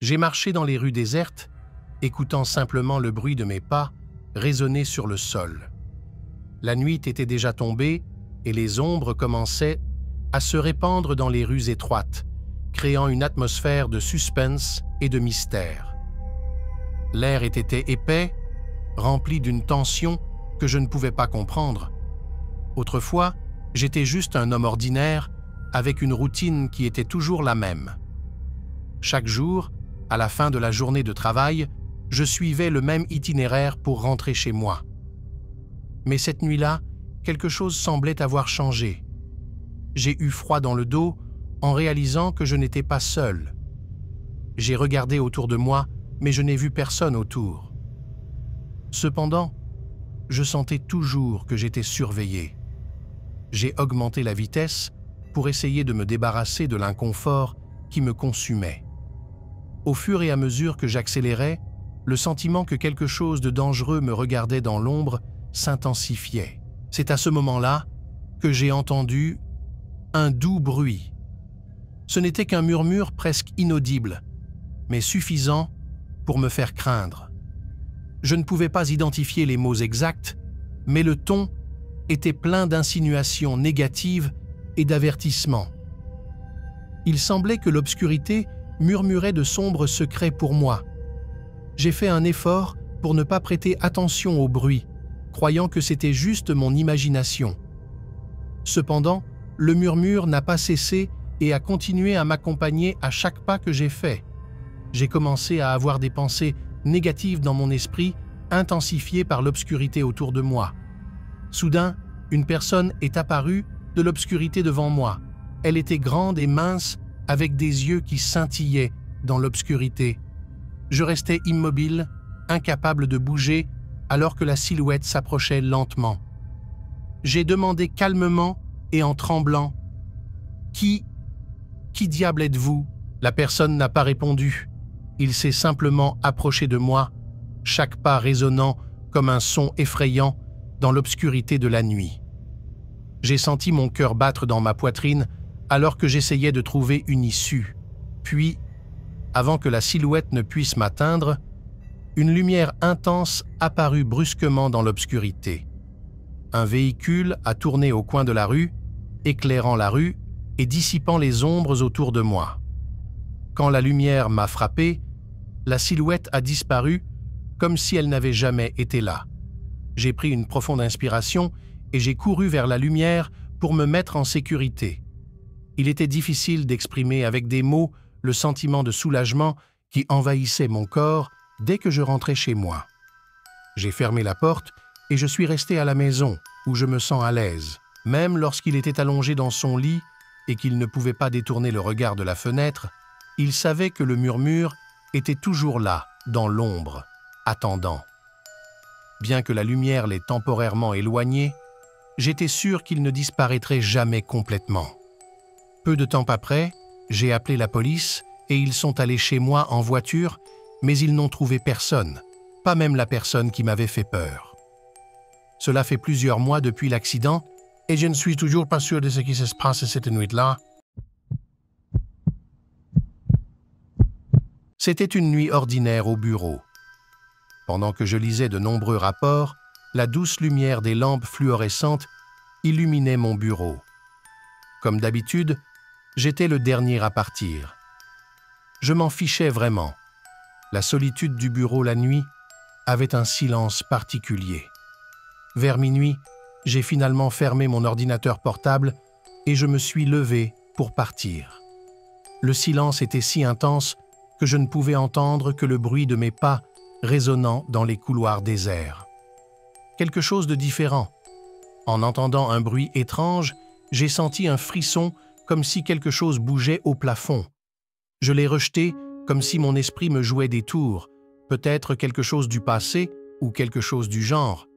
J'ai marché dans les rues désertes, écoutant simplement le bruit de mes pas résonner sur le sol. La nuit était déjà tombée et les ombres commençaient à se répandre dans les rues étroites, créant une atmosphère de suspense et de mystère. L'air était épais, rempli d'une tension que je ne pouvais pas comprendre. Autrefois, j'étais juste un homme ordinaire avec une routine qui était toujours la même. Chaque jour, à la fin de la journée de travail, je suivais le même itinéraire pour rentrer chez moi. Mais cette nuit-là, quelque chose semblait avoir changé. J'ai eu froid dans le dos en réalisant que je n'étais pas seul. J'ai regardé autour de moi, mais je n'ai vu personne autour. Cependant, je sentais toujours que j'étais surveillé. J'ai augmenté la vitesse pour essayer de me débarrasser de l'inconfort qui me consumait. Au fur et à mesure que j'accélérais, le sentiment que quelque chose de dangereux me regardait dans l'ombre s'intensifiait. C'est à ce moment-là que j'ai entendu un doux bruit. Ce n'était qu'un murmure presque inaudible, mais suffisant pour me faire craindre. Je ne pouvais pas identifier les mots exacts, mais le ton était plein d'insinuations négatives et d'avertissements. Il semblait que l'obscurité murmurait de sombres secrets pour moi. J'ai fait un effort pour ne pas prêter attention au bruit, croyant que c'était juste mon imagination. Cependant, le murmure n'a pas cessé et a continué à m'accompagner à chaque pas que j'ai fait. J'ai commencé à avoir des pensées négatives dans mon esprit, intensifiées par l'obscurité autour de moi. Soudain, une personne est apparue de l'obscurité devant moi. Elle était grande et mince, avec des yeux qui scintillaient dans l'obscurité. Je restais immobile, incapable de bouger, alors que la silhouette s'approchait lentement. J'ai demandé calmement et en tremblant « Qui diable êtes-vous » La personne n'a pas répondu. Il s'est simplement approché de moi, chaque pas résonnant comme un son effrayant dans l'obscurité de la nuit. J'ai senti mon cœur battre dans ma poitrine alors que j'essayais de trouver une issue. Puis, avant que la silhouette ne puisse m'atteindre, une lumière intense apparut brusquement dans l'obscurité. Un véhicule a tourné au coin de la rue, éclairant la rue et dissipant les ombres autour de moi. Quand la lumière m'a frappé, la silhouette a disparu comme si elle n'avait jamais été là. J'ai pris une profonde inspiration et j'ai couru vers la lumière pour me mettre en sécurité. Il était difficile d'exprimer avec des mots le sentiment de soulagement qui envahissait mon corps dès que je rentrais chez moi. J'ai fermé la porte et je suis resté à la maison où je me sens à l'aise. Même lorsqu'il était allongé dans son lit et qu'il ne pouvait pas détourner le regard de la fenêtre, il savait que le murmure était toujours là, dans l'ombre, attendant. Bien que la lumière l'ait temporairement éloigné, j'étais sûr qu'il ne disparaîtrait jamais complètement. Peu de temps après, j'ai appelé la police et ils sont allés chez moi en voiture, mais ils n'ont trouvé personne, pas même la personne qui m'avait fait peur. Cela fait plusieurs mois depuis l'accident et je ne suis toujours pas sûr de ce qui se passe cette nuit-là. C'était une nuit ordinaire au bureau. Pendant que je lisais de nombreux rapports, la douce lumière des lampes fluorescentes illuminait mon bureau. Comme d'habitude, j'étais le dernier à partir. Je m'en fichais vraiment. La solitude du bureau la nuit avait un silence particulier. Vers minuit, j'ai finalement fermé mon ordinateur portable et je me suis levé pour partir. Le silence était si intense que je ne pouvais entendre que le bruit de mes pas résonnant dans les couloirs déserts. Quelque chose de différent. En entendant un bruit étrange, j'ai senti un frisson comme si quelque chose bougeait au plafond. Je l'ai rejeté comme si mon esprit me jouait des tours, peut-être quelque chose du passé ou quelque chose du genre.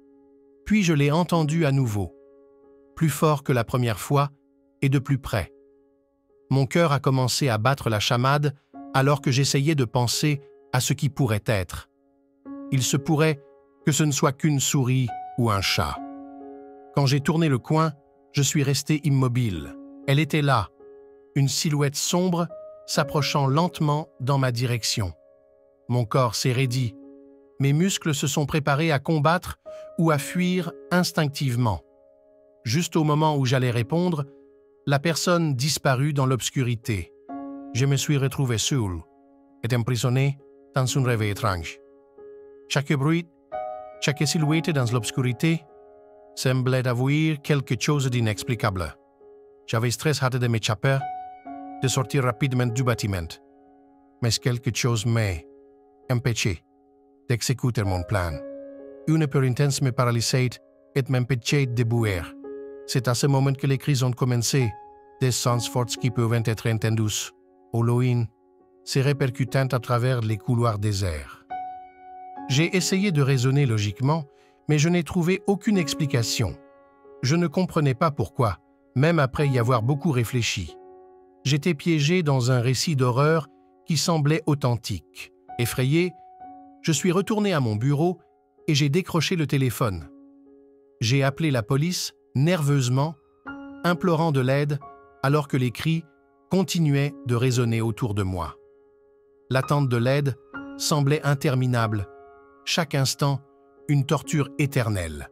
Puis je l'ai entendu à nouveau, plus fort que la première fois et de plus près. Mon cœur a commencé à battre la chamade alors que j'essayais de penser à ce qui pourrait être. Il se pourrait que ce ne soit qu'une souris ou un chat. Quand j'ai tourné le coin, je suis resté immobile. Elle était là, une silhouette sombre s'approchant lentement dans ma direction. Mon corps s'est raidi. Mes muscles se sont préparés à combattre ou à fuir instinctivement. Juste au moment où j'allais répondre, la personne disparut dans l'obscurité. Je me suis retrouvé seul et emprisonné dans un rêve étrange. Chaque bruit, chaque silhouette dans l'obscurité semblait avouer quelque chose d'inexplicable. J'avais stress hâte de m'échapper, de sortir rapidement du bâtiment. Mais quelque chose m'a empêché d'exécuter mon plan. Une peur intense me paralysait et m'empêchait de bouger. C'est à ce moment que les cris ont commencé, des sons forts qui peuvent être entendus, au loin, se répercutant à travers les couloirs déserts. J'ai essayé de raisonner logiquement, mais je n'ai trouvé aucune explication. Je ne comprenais pas pourquoi, même après y avoir beaucoup réfléchi. J'étais piégé dans un récit d'horreur qui semblait authentique. Effrayé, je suis retourné à mon bureau et j'ai décroché le téléphone. J'ai appelé la police nerveusement, implorant de l'aide alors que les cris continuaient de résonner autour de moi. L'attente de l'aide semblait interminable, chaque instant une torture éternelle.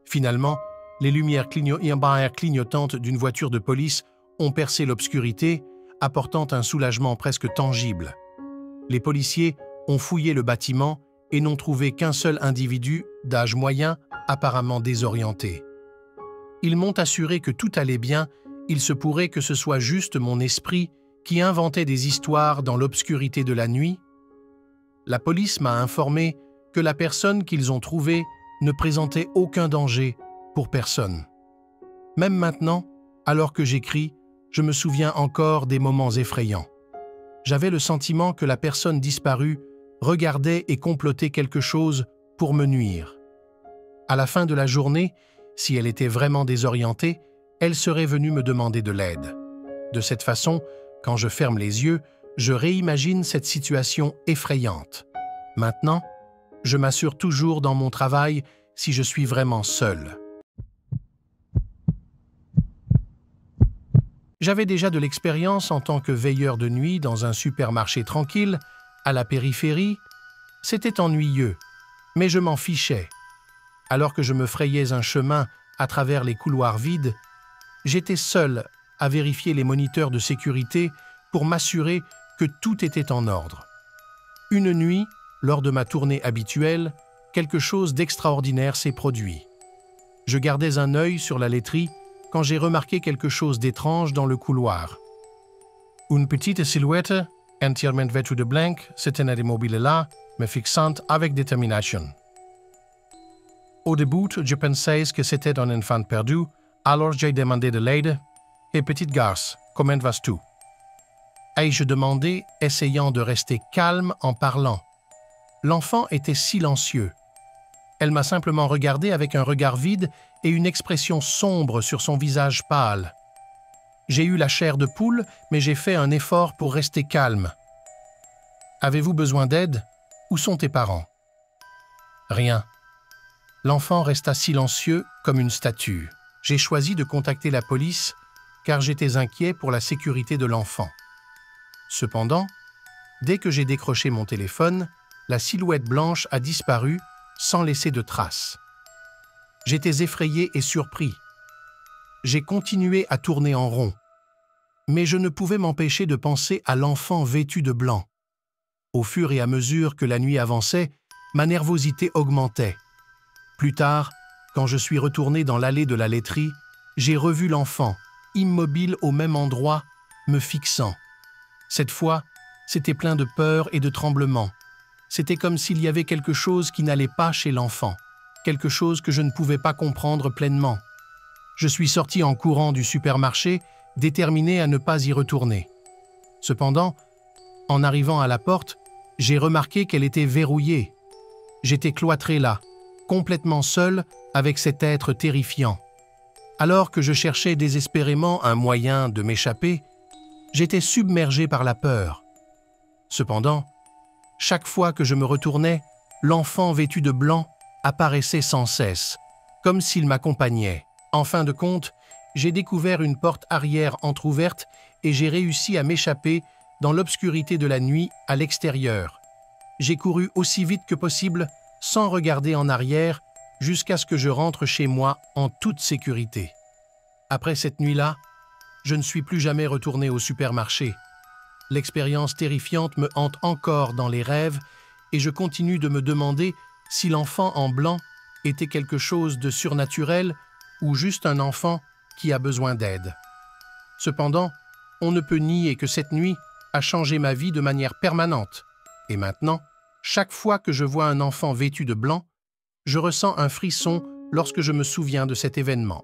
Finalement, les lumières clignotantes d'une voiture de police ont percé l'obscurité, apportant un soulagement presque tangible. Les policiers ont fouillé le bâtiment et n'ont trouvé qu'un seul individu d'âge moyen, apparemment désorienté. Ils m'ont assuré que tout allait bien, il se pourrait que ce soit juste mon esprit qui inventait des histoires dans l'obscurité de la nuit. La police m'a informé que la personne qu'ils ont trouvée ne présentait aucun danger pour personne. Même maintenant, alors que j'écris, je me souviens encore des moments effrayants. J'avais le sentiment que la personne disparue regardait et complotait quelque chose pour me nuire. À la fin de la journée, si elle était vraiment désorientée, elle serait venue me demander de l'aide. De cette façon, quand je ferme les yeux, je réimagine cette situation effrayante. Maintenant, je m'assure toujours dans mon travail si je suis vraiment seul. J'avais déjà de l'expérience en tant que veilleur de nuit dans un supermarché tranquille, à la périphérie. C'était ennuyeux, mais je m'en fichais. Alors que je me frayais un chemin à travers les couloirs vides, j'étais seul à vérifier les moniteurs de sécurité pour m'assurer que tout était en ordre. Une nuit, lors de ma tournée habituelle, quelque chose d'extraordinaire s'est produit. Je gardais un œil sur la laiterie quand j'ai remarqué quelque chose d'étrange dans le couloir. Une petite silhouette, entièrement vêtue de blanc, se tenait immobile là, me fixant avec détermination. Au début, je pensais que c'était un enfant perdu, alors j'ai demandé de l'aide. « Hé, petite garce, comment vas-tu » ai-je demandé, essayant de rester calme en parlant. L'enfant était silencieux. Elle m'a simplement regardé avec un regard vide et une expression sombre sur son visage pâle. J'ai eu la chair de poule, mais j'ai fait un effort pour rester calme. « Avez-vous besoin d'aide? Où sont tes parents ?» Rien. L'enfant resta silencieux comme une statue. J'ai choisi de contacter la police car j'étais inquiet pour la sécurité de l'enfant. Cependant, dès que j'ai décroché mon téléphone, la silhouette blanche a disparu sans laisser de traces. J'étais effrayé et surpris. J'ai continué à tourner en rond, mais je ne pouvais m'empêcher de penser à l'enfant vêtu de blanc. Au fur et à mesure que la nuit avançait, ma nervosité augmentait. Plus tard, quand je suis retourné dans l'allée de la laiterie, j'ai revu l'enfant, immobile au même endroit, me fixant. Cette fois, c'était plein de peur et de tremblement. C'était comme s'il y avait quelque chose qui n'allait pas chez l'enfant, quelque chose que je ne pouvais pas comprendre pleinement. Je suis sorti en courant du supermarché, déterminé à ne pas y retourner. Cependant, en arrivant à la porte, j'ai remarqué qu'elle était verrouillée. J'étais cloîtré là, complètement seul avec cet être terrifiant. Alors que je cherchais désespérément un moyen de m'échapper, j'étais submergé par la peur. Cependant, chaque fois que je me retournais, l'enfant vêtu de blanc apparaissait sans cesse, comme s'il m'accompagnait. En fin de compte, j'ai découvert une porte arrière entr'ouverte et j'ai réussi à m'échapper dans l'obscurité de la nuit, à l'extérieur. J'ai couru aussi vite que possible, sans regarder en arrière, jusqu'à ce que je rentre chez moi en toute sécurité. Après cette nuit-là, je ne suis plus jamais retourné au supermarché. L'expérience terrifiante me hante encore dans les rêves et je continue de me demander si l'enfant en blanc était quelque chose de surnaturel ou juste un enfant qui a besoin d'aide. Cependant, on ne peut nier que cette nuit a changé ma vie de manière permanente. Et maintenant, chaque fois que je vois un enfant vêtu de blanc, je ressens un frisson lorsque je me souviens de cet événement.